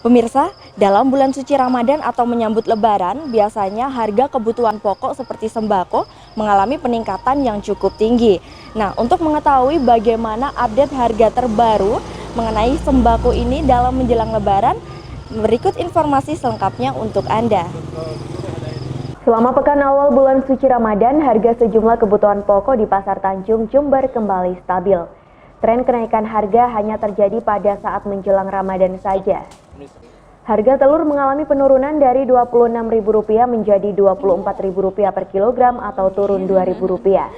Pemirsa, dalam bulan suci Ramadan atau menyambut Lebaran, biasanya harga kebutuhan pokok seperti sembako mengalami peningkatan yang cukup tinggi. Nah, untuk mengetahui bagaimana update harga terbaru mengenai sembako ini dalam menjelang Lebaran, berikut informasi selengkapnya untuk Anda. Selama pekan awal bulan suci Ramadan, harga sejumlah kebutuhan pokok di Pasar Tanjung, Jember kembali stabil. Tren kenaikan harga hanya terjadi pada saat menjelang Ramadan saja. Harga telur mengalami penurunan dari Rp26.000 menjadi Rp24.000 per kilogram atau turun Rp2.000.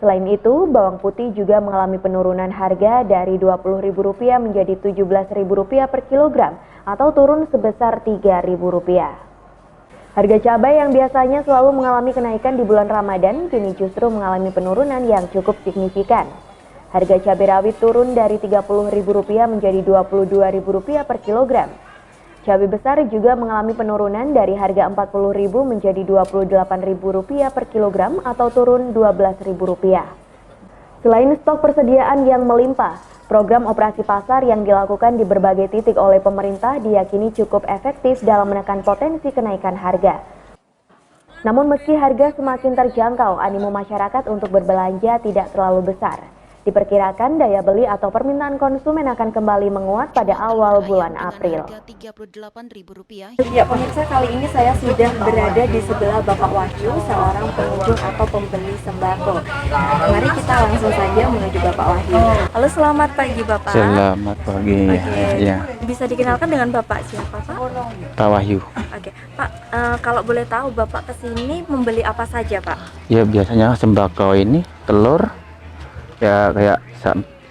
Selain itu, bawang putih juga mengalami penurunan harga dari Rp20.000 menjadi Rp17.000 per kilogram atau turun sebesar Rp3.000. Harga cabai yang biasanya selalu mengalami kenaikan di bulan Ramadan kini justru mengalami penurunan yang cukup signifikan. Harga cabai rawit turun dari Rp30.000 menjadi Rp22.000 per kilogram. Cabai besar juga mengalami penurunan dari harga Rp40.000 menjadi Rp28.000 per kilogram atau turun Rp12.000. Selain stok persediaan yang melimpah, program operasi pasar yang dilakukan di berbagai titik oleh pemerintah diyakini cukup efektif dalam menekan potensi kenaikan harga. Namun meski harga semakin terjangkau, animo masyarakat untuk berbelanja tidak terlalu besar. Diperkirakan daya beli atau permintaan konsumen akan kembali menguat pada awal bulan April. Ya pemirsa, kali ini saya sudah berada di sebelah Bapak Wahyu, seorang pengunjung atau pembeli sembako. Mari kita langsung saja menuju Bapak Wahyu. Halo, selamat pagi Bapak. Selamat pagi. Oke. Ya. Bisa dikenalkan dengan Bapak siapa Pak? Pak Wahyu. Oke, Pak, kalau boleh tahu Bapak kesini membeli apa saja Pak? Ya biasanya sembako ini telur, ya kayak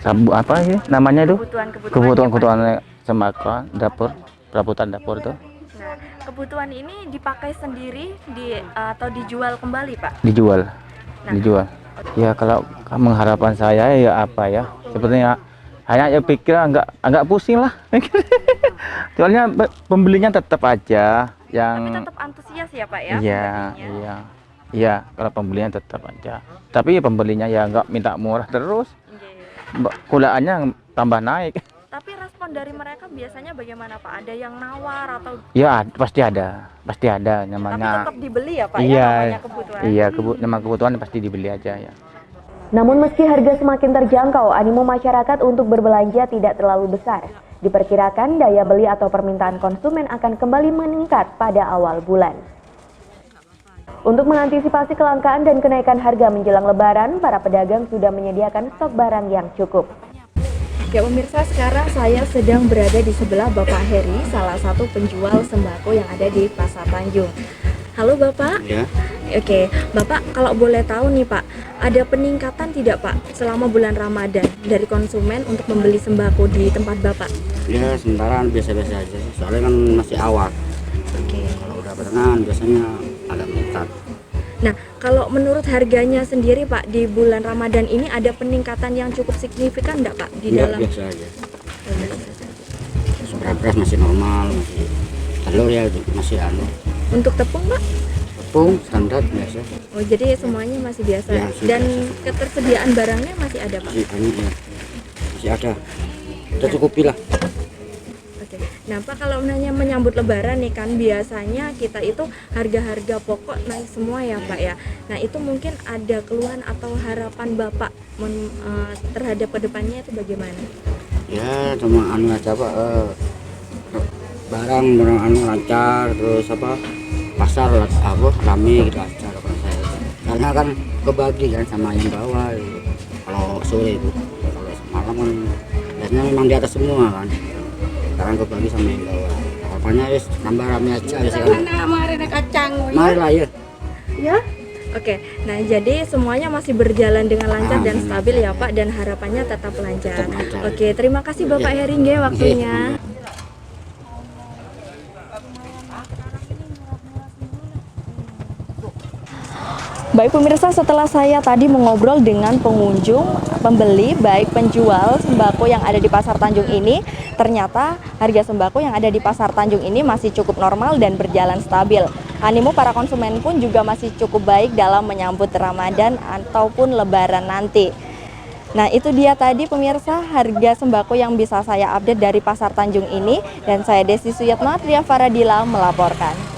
sabu apa sih namanya itu? Kebutuhan sembako dapur, perabotan dapur tuh. Nah, kebutuhan ini dipakai sendiri atau dijual kembali Pak? Dijual. Nah. Dijual. Ya kalau mengharapan saya ya apa ya? Sepertinya hanya ya pikir agak pusing lah. Soalnya pembelinya tetap aja yang. Tapi tetap antusias ya Pak ya? Iya, kalau pembelinya tetap aja. Tapi pembelinya ya nggak minta murah terus. Gulaannya tambah naik. Tapi respon dari mereka biasanya bagaimana Pak? Ada yang nawar atau? Ya pasti ada namanya. Tapi tetap dibeli ya Pak? Iya, ya, namanya kebutuhan. Iya, nama kebutuhan pasti dibeli aja ya. Namun meski harga semakin terjangkau, animo masyarakat untuk berbelanja tidak terlalu besar. Diperkirakan daya beli atau permintaan konsumen akan kembali meningkat pada awal bulan. Untuk mengantisipasi kelangkaan dan kenaikan harga menjelang Lebaran, para pedagang sudah menyediakan stok barang yang cukup. Ya pemirsa, sekarang saya sedang berada di sebelah Bapak Heri, salah satu penjual sembako yang ada di Pasar Tanjung. Halo Bapak. Ya. Oke, Bapak kalau boleh tahu nih Pak, ada peningkatan tidak Pak selama bulan Ramadan dari konsumen untuk membeli sembako di tempat Bapak? Ya sementara biasa-biasa aja, soalnya kan masih awal. Oke. Kalau udah pertengahan biasanya agak meningkat. Nah, kalau menurut harganya sendiri Pak, di bulan Ramadan ini ada peningkatan yang cukup signifikan enggak Pak di dalam? Biasa aja. Beras masih normal, masih telur ya masih anu. Untuk tepung Pak? Tepung standar biasa. Oh, jadi semuanya masih biasa. Ya, dan biasa. ketersediaan barangnya masih ada Pak? Masih banyak ya. Masih ada. Kita cukupi lah. Oke. Nah Pak, kalau nanya menyambut Lebaran nih kan biasanya kita itu harga-harga pokok naik semua ya Pak ya. Nah itu mungkin ada keluhan atau harapan Bapak terhadap kedepannya itu bagaimana? Ya cuma anu aja Pak, barang anu lancar, terus apa pasar apa rame gitu aja kalau saya. Karena kan kebagi kan sama yang bawah gitu. Kalau sore itu, kalau malam kan biasanya memang di atas semua kan. Sekarang kebagi sama yang bawah. Harapannya wis tambah rame aja ya sekarang. Mari lah ya. Ya. Oke, nah jadi semuanya masih berjalan dengan lancar dan stabil ya Pak, dan harapannya tetap lancar. Oke, terima kasih Bapak Heringe waktunya. Baik pemirsa, setelah saya tadi mengobrol dengan pengunjung, pembeli, baik penjual sembako yang ada di Pasar Tanjung ini, ternyata harga sembako yang ada di Pasar Tanjung ini masih cukup normal dan berjalan stabil. Animo para konsumen pun juga masih cukup baik dalam menyambut Ramadan ataupun Lebaran nanti. Nah, itu dia tadi pemirsa harga sembako yang bisa saya update dari Pasar Tanjung ini, dan saya Desi Suyatma Tria Faradila melaporkan.